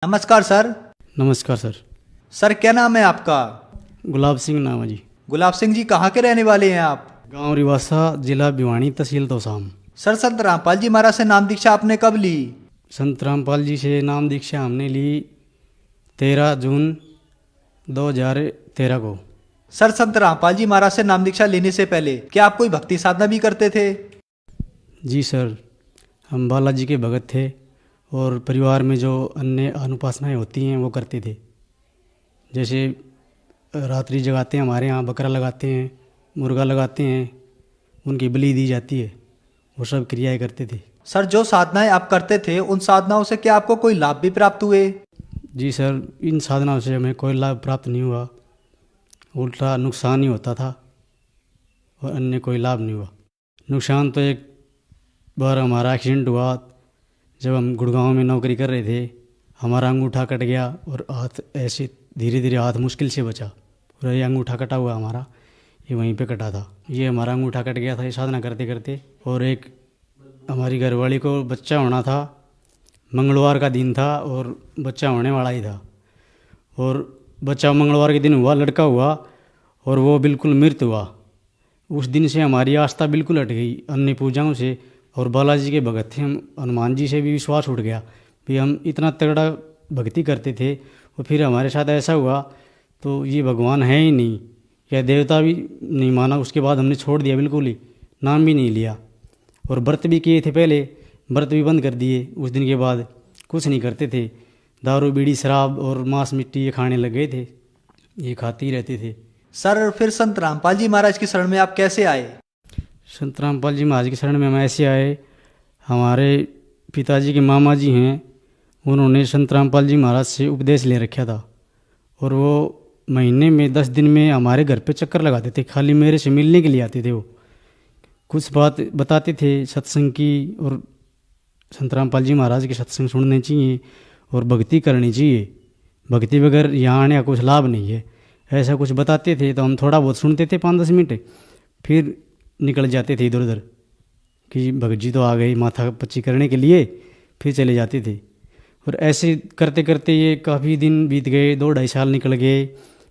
नमस्कार सर। नमस्कार sir. Sir क्या नाम है आपका? गुलाब सिंह नाम है जी। गुलाब सिंह जी कहाँ के रहने वाले हैं आप? गांव रिवासा, जिला भिवानी, तहसील तोसाम। सर संत रामपाल जी महाराज से नाम दीक्षा आपने कब ली? संत रामपाल जी से नाम दीक्षा हमने ली 13 जून 2013 को। सर संत रामपाल जी महाराज से नाम दीक्षा लेने से पहले क्या आप कोई भक्ति साधना भी करते थे? जी सर, हम बालाजी के भगत थे और परिवार में जो अन्य अनुपासनाएं होती हैं वो करते थे। जैसे रात्रि जगाते हैं, हमारे यहाँ बकरा लगाते हैं, मुर्गा लगाते हैं, उनकी बलि दी जाती है, वो सब क्रियाएं करते थे। सर जो साधनाएं आप करते थे उन साधनाओं से क्या आपको कोई लाभ भी प्राप्त हुए? जी सर, इन साधनाओं से हमें कोई लाभ प्राप्त नहीं हुआ, उल्टा नुकसान ही होता था और अन्य कोई लाभ नहीं हुआ। नुकसान तो एक बार हमारा एक्सीडेंट हुआ, जब हम गुड़गांव में नौकरी कर रहे थे, हमारा अंगूठा कट गया और हाथ ऐसे धीरे धीरे हाथ मुश्किल से बचा। पूरा ये अंगूठा कटा हुआ हमारा, ये वहीं पे कटा था। ये हमारा अंगूठा कट गया था ये साधना करते करते। और एक हमारी घरवाली को बच्चा होना था, मंगलवार का दिन था और बच्चा होने वाला ही था। और बच्चा मंगलवार के दिन हुआ, लड़का हुआ और वो बिल्कुल मृत हुआ। उस दिन से हमारी आस्था बिल्कुल हट गई अन्य पूजाओं से, और बालाजी के भगत थे हम, हनुमान जी से भी विश्वास उठ गया भी हम इतना तगड़ा भक्ति करते थे और फिर हमारे साथ ऐसा हुआ तो ये भगवान है ही नहीं, या देवता भी नहीं माना। उसके बाद हमने छोड़ दिया, बिल्कुल ही नाम भी नहीं लिया। और व्रत भी किए थे, पहले व्रत भी बंद कर दिए। उस दिन के बाद कुछ नहीं करते थे, दारू बीड़ी शराब और मांस मिट्टी ये खाने लग गए थे, ये खाते ही रहते थे। सर फिर संत रामपाल जी महाराज की शरण में आप कैसे आए? संत रामपाल जी महाराज की शरण में हम ऐसे आए, हमारे पिताजी के मामा जी हैं, उन्होंने संत रामपाल जी महाराज से उपदेश ले रखा था और वो महीने में 10 दिन में हमारे घर पे चक्कर लगाते थे, खाली मेरे से मिलने के लिए आते थे। वो कुछ बात बताते थे सत्संग की, और संत रामपाल जी महाराज के सत्संग सुनने चाहिए और भक्ति करनी चाहिए, भक्ति बगैर यहाँ आने का कुछ लाभ नहीं है, ऐसा कुछ बताते थे। तो हम थोड़ा बहुत सुनते थे 5-10 मिनट, फिर निकल जाते थे इधर उधर कि भगत जी तो आ गए माथा पच्ची करने के लिए, फिर चले जाते थे। और ऐसे करते करते ये काफ़ी दिन बीत गए, 2-2.5 साल निकल गए।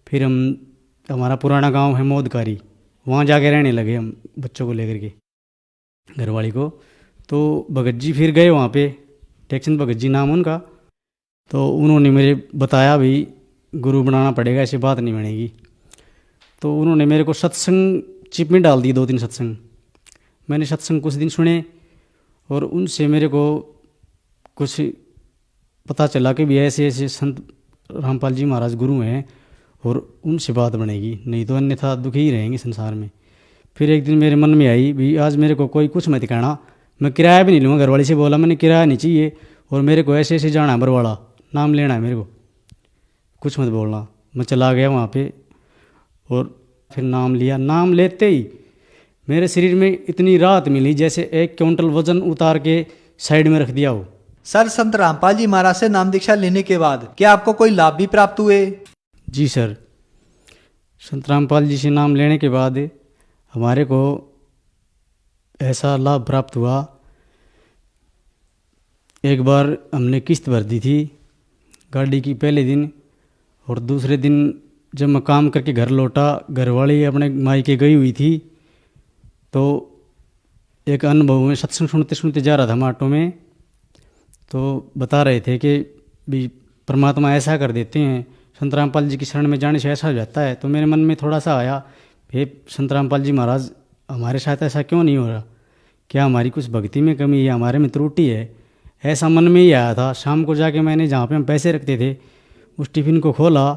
फिर हमारा पुराना गांव है मोदकारी, वहाँ जाके रहने लगे हम बच्चों को लेकर के, घरवाली को। तो भगत जी फिर गए वहाँ पे, टेक्चंद भगत जी नाम उनका। तो उन्होंने मेरे बताया भी गुरु बनाना पड़ेगा, ऐसी बात नहीं बनेगी। तो उन्होंने मेरे को सत्संग चिप में डाल दी, 2-3 सत्संग। मैंने सत्संग कुछ दिन सुने और उनसे मेरे को कुछ पता चला कि भी ऐसे ऐसे संत रामपाल जी महाराज गुरु हैं और उनसे बात बनेगी, नहीं तो अन्यथा दुखी ही रहेंगे संसार में। फिर एक दिन मेरे मन में आई भी आज मेरे को कोई कुछ मत कहना, मैं किराया भी नहीं लूँगा। घरवाली से बोला मैंने किराया नहीं चाहिए और मेरे को ऐसे ऐसे जाना है बरवाड़ा, नाम लेना है मेरे को, कुछ मत बोलना। मैं चला गया वहाँ पे और फिर नाम लिया। नाम लेते ही मेरे शरीर में इतनी राहत मिली जैसे 1 क्विंटल वजन उतार के साइड में रख दिया हो। सर संत रामपाल जी महाराज से नाम दीक्षा लेने के बाद क्या आपको कोई लाभ भी प्राप्त हुए? जी सर, संत रामपाल जी से नाम लेने के बाद हमारे को ऐसा लाभ प्राप्त हुआ। एक बार हमने किस्त भर दी थी गाड़ी की पहले दिन, और दूसरे दिन जब मैं काम करके घर लौटा, घरवाली अपने मायके गई हुई थी, तो एक अनुभव में सत्संग सुनते सुनते जा रहा था मैं ऑटो में। तो बता रहे थे कि भी परमात्मा ऐसा कर देते हैं, संत रामपाल जी की शरण में जाने से ऐसा हो जाता है। तो मेरे मन में थोड़ा सा आया, हे संत रामपाल जी महाराज हमारे साथ ऐसा क्यों नहीं हो रहा, क्या हमारी कुछ भक्ति में कमी है, हमारे में त्रुटि है, ऐसा मन में ही आया था। शाम को जाके मैंने जहाँ पे हम पैसे रखते थे उस टिफ़िन को खोला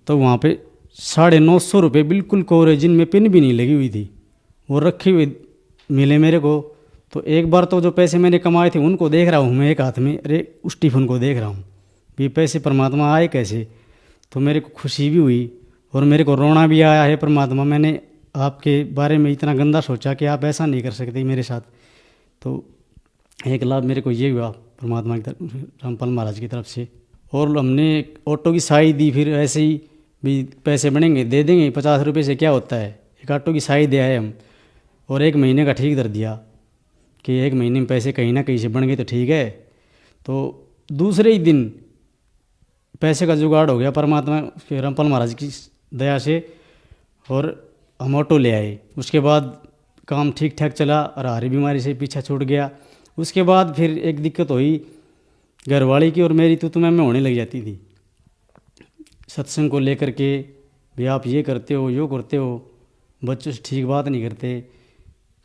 तो वहाँ पे 950 रुपये बिल्कुल कोरे, जिनमें पिन भी नहीं लगी हुई थी, वो रखे हुए मिले मेरे को। तो एक बार तो जो पैसे मैंने कमाए थे उनको देख रहा हूँ मैं एक हाथ में, अरे उस टिफ़िन को देख रहा हूँ ये पैसे परमात्मा आए कैसे। तो मेरे को खुशी भी हुई और मेरे को रोना भी आया है, परमात्मा मैंने आपके बारे में इतना गंदा सोचा कि आप ऐसा नहीं कर सकते मेरे साथ। तो एक लाभ मेरे को ये हुआ परमात्मा की तरफ, रामपाल महाराज की तरफ से। और हमने ऑटो की साई दी, फिर ऐसे ही भी पैसे बनेंगे दे देंगे, 50 रुपये से क्या होता है, एक ऑटो की साई दे आए हम। और 1 महीने का ठीक कर दिया कि 1 महीने में पैसे कहीं ना कहीं से बन गए तो ठीक है। तो दूसरे ही दिन पैसे का जुगाड़ हो गया परमात्मा के रामपाल महाराज की दया से, और हम ऑटो ले आए। उसके बाद काम ठीक ठाक चला और हरी बीमारी से पीछा छूट गया। उसके बाद फिर एक दिक्कत हुई घरवाली की और मेरी, तो मैं होने लग जाती थी सत्संग को लेकर के, भी आप ये करते हो यो करते हो, बच्चों से ठीक बात नहीं करते,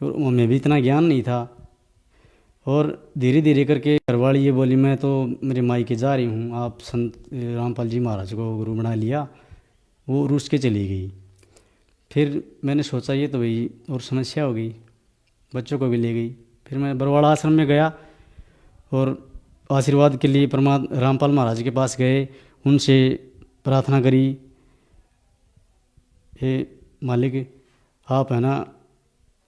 और हमें भी इतना ज्ञान नहीं था। और धीरे धीरे करके घरवाली ये बोली मैं तो मेरे मायके जा रही हूँ, आप संत रामपाल जी महाराज को गुरु बना लिया, वो रूस के चली गई। फिर मैंने सोचा ये तो भाई और समस्या हो गई, बच्चों को भी ले गई। फिर मैं बरवाड़ा आश्रम में गया और आशीर्वाद के लिए रामपाल महाराज के पास गए, उनसे प्रार्थना करी, हे मालिक आप है ना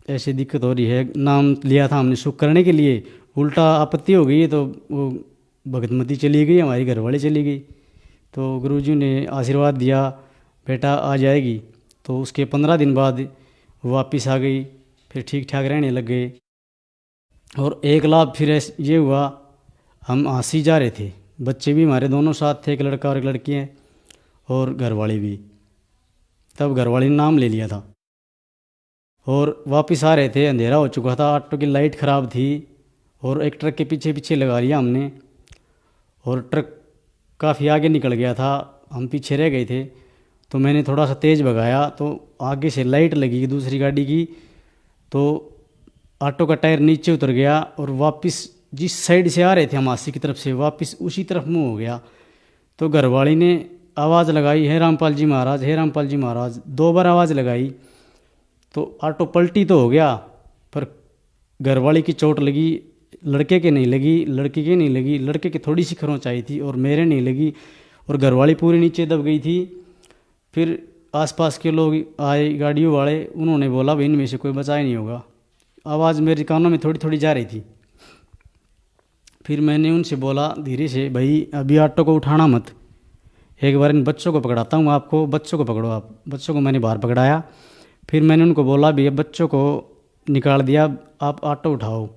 ऐसी दिक्कत हो रही है, नाम लिया था हमने सुख करने के लिए, उल्टा आपत्ति हो गई है, तो वो भगतमती चली गई, हमारी घरवाली चली गई। तो गुरुजी ने आशीर्वाद दिया बेटा आ जाएगी। तो उसके 15 दिन बाद वापस आ गई, फिर ठीक ठाक रहने लग गए। और एक लाभ फिर ये हुआ, हम हंसी जा रहे थे, बच्चे भी हमारे दोनों साथ थे, एक लड़का और एक लड़की है, और घरवाली भी। तब घरवाली ने नाम ले लिया था और वापस आ रहे थे, अंधेरा हो चुका था, ऑटो की लाइट ख़राब थी और एक ट्रक के पीछे पीछे लगा लिया हमने, और ट्रक काफ़ी आगे निकल गया था, हम पीछे रह गए थे। तो मैंने थोड़ा सा तेज़ भगाया तो आगे से लाइट लगी दूसरी गाड़ी की, तो ऑटो का टायर नीचे उतर गया और वापस जिस साइड से आ रहे थे हम आसी की तरफ से, वापस उसी तरफ मुँह हो गया। तो घरवाली ने आवाज़ लगाई, हे रामपाल जी महाराज, हे रामपाल जी महाराज, 2 बार आवाज़ लगाई। तो ऑटो पलटी तो हो गया, पर घरवाली की चोट लगी, लड़के के नहीं लगी, लड़की के नहीं लगी, लड़के की थोड़ी सी खरोंच आई थी और मेरे नहीं लगी, और घरवाली पूरी नीचे दब गई थी। फिर आसपास के लोग आए, गाड़ियों वाले, उन्होंने बोला भाई इनमें से कोई बचा ही नहीं होगा। आवाज़ मेरे कानों में थोड़ी थोड़ी जा रही थी। फिर मैंने उनसे बोला धीरे से, भाई अभी ऑटो को उठाना मत, एक बार इन बच्चों को पकड़ाता हूँ आपको, बच्चों को पकड़ो आप। बच्चों को मैंने बाहर पकड़ाया, फिर मैंने उनको बोला भैया बच्चों को निकाल दिया, आप ऑटो उठाओ।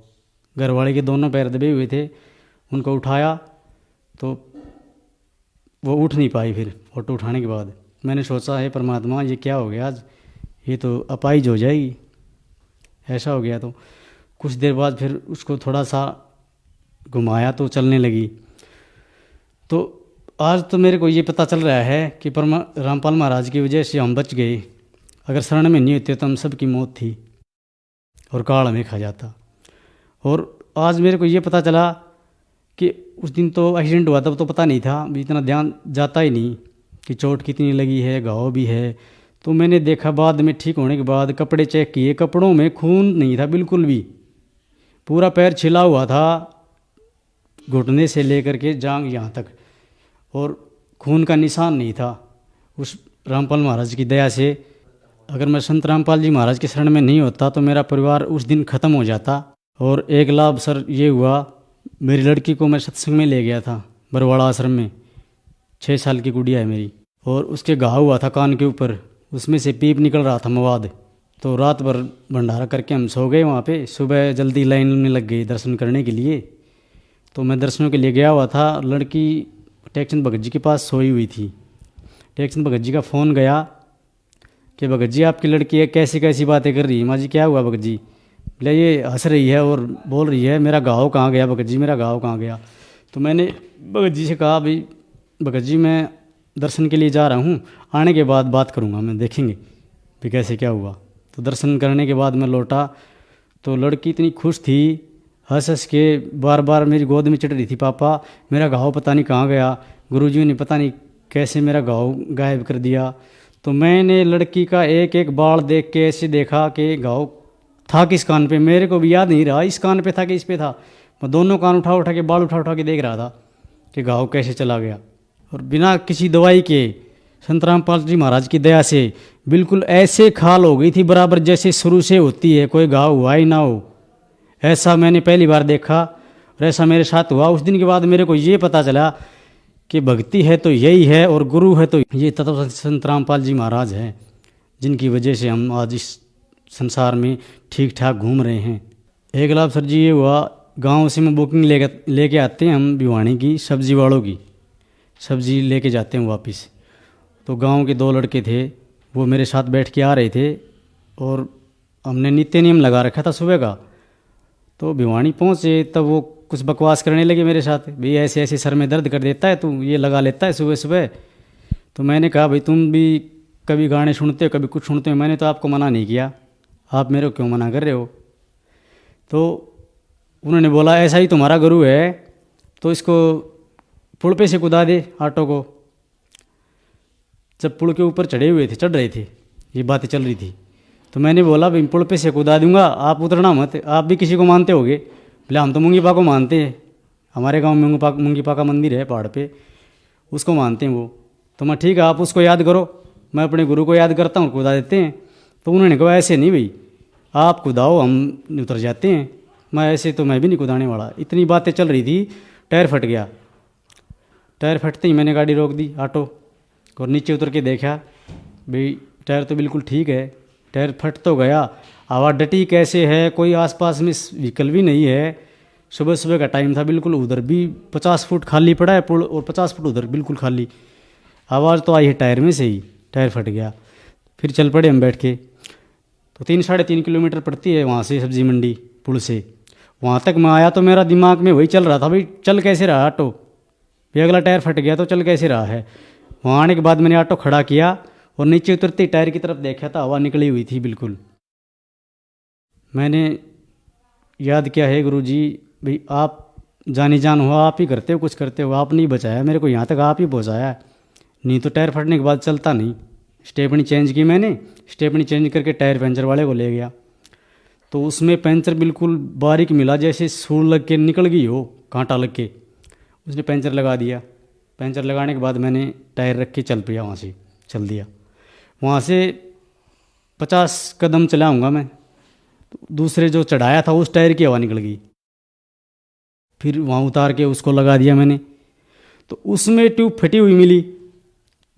घरवाले के दोनों पैर दबे हुए थे, उनको उठाया तो वो उठ नहीं पाई। फिर ऑटो उठाने के बाद मैंने सोचा है परमात्मा ये क्या हो गया आज, ये तो अपाहिज हो जाएगी, ऐसा हो गया। तो कुछ देर बाद फिर उसको थोड़ा सा घुमाया तो चलने लगी। तो आज तो मेरे को ये पता चल रहा है कि रामपाल महाराज की वजह से हम बच गए, अगर शरण में नहीं होते तो हम सबकी मौत थी और काल हमें खा जाता। और आज मेरे को ये पता चला कि उस दिन तो एक्सीडेंट हुआ, तब तो पता नहीं था, इतना ध्यान जाता ही नहीं कि चोट कितनी लगी है, घाव भी है। तो मैंने देखा बाद में ठीक होने के बाद कपड़े चेक किए, कपड़ों में खून नहीं था बिल्कुल भी, पूरा पैर छिला हुआ था घुटने से लेकर के जांग यहाँ तक, और खून का निशान नहीं था। उस रामपाल महाराज की दया से अगर मैं संत रामपाल जी महाराज के शरण में नहीं होता तो मेरा परिवार उस दिन ख़त्म हो जाता। और एक लाभ सर ये हुआ, मेरी लड़की को मैं सत्संग में ले गया था बरवाड़ा आश्रम में, 6 साल की गुड़िया है मेरी, और उसके घाव हुआ था कान के ऊपर, उसमें से पीप निकल रहा था मवाद। तो रात भर भंडारा करके हम सो गए वहाँ पे, सुबह जल्दी लाइन में लग गई दर्शन करने के लिए। तो मैं दर्शनों के लिए गया हुआ था, लड़की टेकचंद भगत जी के पास सोई हुई थी। टेकचंद भगत जी का फ़ोन गया कि भगत जी आपकी लड़की है, कैसी कैसी बातें कर रही है। माँ जी क्या हुआ भगत जी? बोले ये हंस रही है और बोल रही है मेरा घाव कहाँ गया भगत जी, मेरा घाव कहाँ गया। तो मैंने भगत जी से कहा भाई भगत जी मैं दर्शन के लिए जा रहा हूँ, आने के बाद बात करूँगा, मैं देखेंगे भी कैसे क्या हुआ। तो दर्शन करने के बाद मैं लौटा तो लड़की इतनी खुश थी, हंस हंस के बार बार मेरी गोद में चढ़ रही थी, पापा मेरा घाव पता नहीं कहाँ गया, गुरुजी ने पता नहीं कैसे मेरा घाव गायब कर दिया। तो मैंने लड़की का एक एक बाल देख के ऐसे देखा कि घाव था किस कान पे, मेरे को भी याद नहीं रहा इस कान पे था कि इस पे था। मैं दोनों कान उठा उठा के, बाल उठा उठा के देख रहा था कि घाव कैसे चला गया। और बिना किसी दवाई के संत रामपाल जी महाराज की दया से बिल्कुल ऐसे खाल हो गई थी बराबर जैसे शुरू से होती है, कोई घाव हुआ ही ना हो, ऐसा मैंने पहली बार देखा और ऐसा मेरे साथ हुआ। उस दिन के बाद मेरे को ये पता चला कि भक्ति है तो यही है और गुरु है तो ये तत्व संत रामपाल जी महाराज हैं, जिनकी वजह से हम आज इस संसार में ठीक ठाक घूम रहे हैं। एक लाभ सर जी ये हुआ, गांव से मैं बुकिंग लेके आते हैं हम भिवानी की सब्जी वालों की, सब्जी लेके जाते हैं वापस। तो गांव के 2 लड़के थे, वो मेरे साथ बैठ के आ रहे थे और हमने नित्य नियम लगा रखा था सुबह का। तो भिवानी पहुँचे तब वो कुछ बकवास करने लगे मेरे साथ, भाई ऐसे ऐसे सर में दर्द कर देता है तू, ये लगा लेता है सुबह सुबह। तो मैंने कहा भाई तुम भी कभी गाने सुनते हो, कभी कुछ सुनते हो, मैंने तो आपको मना नहीं किया, आप मेरे को क्यों मना कर रहे हो। तो उन्होंने बोला ऐसा ही तुम्हारा गुरु है तो इसको पुल पे से कूदा दे ऑटो को। जब पुल के ऊपर चढ़ रहे थे, ये बातें चल रही थी, तो मैंने बोला भाई पुल पे से कूदा दूंगा, आप उतरना मत, आप भी किसी को मानते होगे। बोले हम तो मुंगीपा को मानते हैं, हमारे गांव में मुंगीपा का मंदिर है पहाड़ पे, उसको मानते हैं वो। तो मैं ठीक है आप उसको याद करो, मैं अपने गुरु को याद करता हूँ, कूदा देते हैं। तो उन्होंने कहा ऐसे नहीं भाई, आप कूदाओ हम उतर जाते हैं, मैं ऐसे तो मैं भी नहीं कूदाने वाला। इतनी बातें चल रही थी, टायर फट गया। टायर फटते ही मैंने गाड़ी रोक दी ऑटो, और नीचे उतर के देखा भाई टायर तो बिल्कुल ठीक है, टायर फट तो गया, हवा डटी कैसे है, कोई आसपास में व्हीकल भी नहीं है। सुबह सुबह का टाइम था, बिल्कुल उधर भी 50 फुट खाली पड़ा है पुल और 50 फुट उधर बिल्कुल खाली। आवाज़ तो आई है टायर में से ही, टायर फट गया। फिर चल पड़े हम बैठ के। तो 3-3.5 किलोमीटर पड़ती है वहाँ से सब्जी मंडी पुल से, वहाँ तक मैं आया तो मेरा दिमाग में वही चल रहा था भाई चल कैसे रहा ऑटो, भाई अगला टायर फट गया तो चल कैसे रहा है। वहाँ आने के बाद मैंने ऑटो खड़ा किया और नीचे उतरते टायर की तरफ देखा था, हवा निकली हुई थी बिल्कुल। मैंने याद किया है गुरुजी भाई आप जानी जान हो, आप ही करते हो कुछ करते हो, आप नहीं बचाया मेरे को, यहाँ तक आप ही पहुँचाया, नहीं तो टायर फटने के बाद चलता नहीं। स्टेपनी चेंज की मैंने, स्टेपनी चेंज करके टायर पंचर वाले को ले गया, तो उसमें पंचर बिल्कुल बारीक मिला, जैसे सूल लग के निकल गई हो, कांटा लग के। उसने पंचर लगा दिया। पंचर लगाने के बाद मैंने टायर रख के चल पिया, वहाँ से चल दिया। वहाँ से 50 कदम चलाऊँगा मैं, तो दूसरे जो चढ़ाया था उस टायर की हवा निकल गई। फिर वहाँ उतार के उसको लगा दिया मैंने, तो उसमें ट्यूब फटी हुई मिली।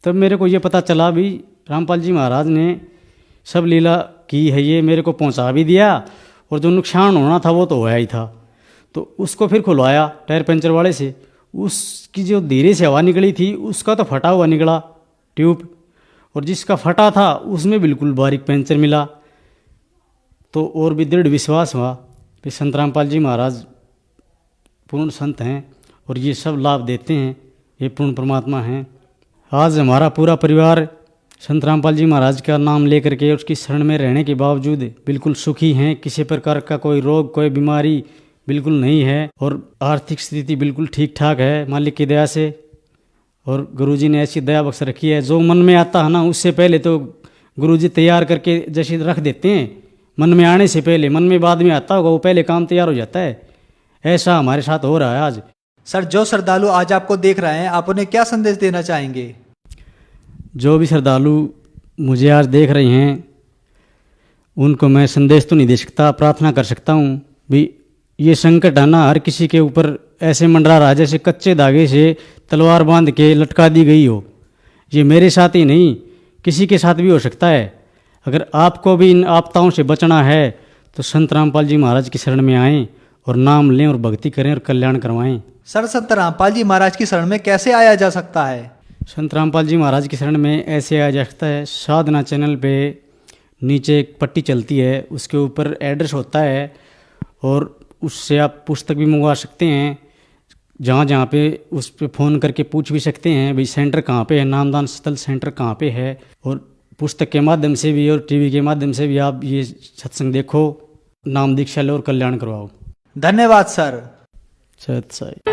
तब मेरे को ये पता चला भी रामपाल जी महाराज ने सब लीला की है, ये मेरे को पहुंचा भी दिया और जो नुकसान होना था वो तो होया ही था। तो उसको फिर खुलवाया टायर पंचर वाले से, उसकी जो धीरे से हवा निकली थी उसका तो फटा हुआ निकला ट्यूब, और जिसका फटा था उसमें बिल्कुल बारीक पंचर मिला। तो और भी दृढ़ विश्वास हुआ कि संत रामपाल जी महाराज पूर्ण संत हैं और ये सब लाभ देते हैं, ये पूर्ण परमात्मा हैं। आज हमारा पूरा परिवार संत रामपाल जी महाराज का नाम लेकर के उसकी शरण में रहने के बावजूद बिल्कुल सुखी हैं, किसी प्रकार का कोई रोग कोई बीमारी बिल्कुल नहीं है, और आर्थिक स्थिति बिल्कुल ठीक ठाक है मालिक की दया से। और गुरुजी ने ऐसी दया बख्श रखी है, जो मन में आता है ना उससे पहले तो गुरुजी तैयार करके जैसे रख देते हैं, मन में आने से पहले, मन में बाद में आता होगा वो पहले काम तैयार हो जाता है। ऐसा हमारे साथ हो रहा है आज। सर जो श्रद्धालु आज आपको देख रहे हैं, आप उन्हें क्या संदेश देना चाहेंगे? जो भी श्रद्धालु मुझे आज देख रहे हैं उनको मैं संदेश तो नहीं दे सकता, प्रार्थना कर सकता हूँ भी ये संकट है ना हर किसी के ऊपर ऐसे मंडरा रहा जैसे कच्चे धागे से तलवार बांध के लटका दी गई हो। ये मेरे साथ ही नहीं किसी के साथ भी हो सकता है। अगर आपको भी इन आपदाओं से बचना है तो संत रामपाल जी महाराज की शरण में आएं और नाम लें और भक्ति करें और कल्याण करवाएं। सर संत रामपाल जी महाराज की शरण में कैसे आया जा सकता है? संत रामपाल जी महाराज की शरण में ऐसे आया जा सकता है, साधना चैनल पे नीचे एक पट्टी चलती है, उसके ऊपर एड्रेस होता है और उससे आप पुस्तक भी मंगवा सकते हैं। जहाँ जहाँ पे उस पर फ़ोन करके पूछ भी सकते हैं भाई सेंटर कहाँ पे है, नामदान स्थल सेंटर कहाँ पे है। और पुस्तक के माध्यम से भी और टीवी के माध्यम से भी आप ये सत्संग देखो, नाम दीक्षा लो और कल्याण करवाओ। धन्यवाद सर। सत साई।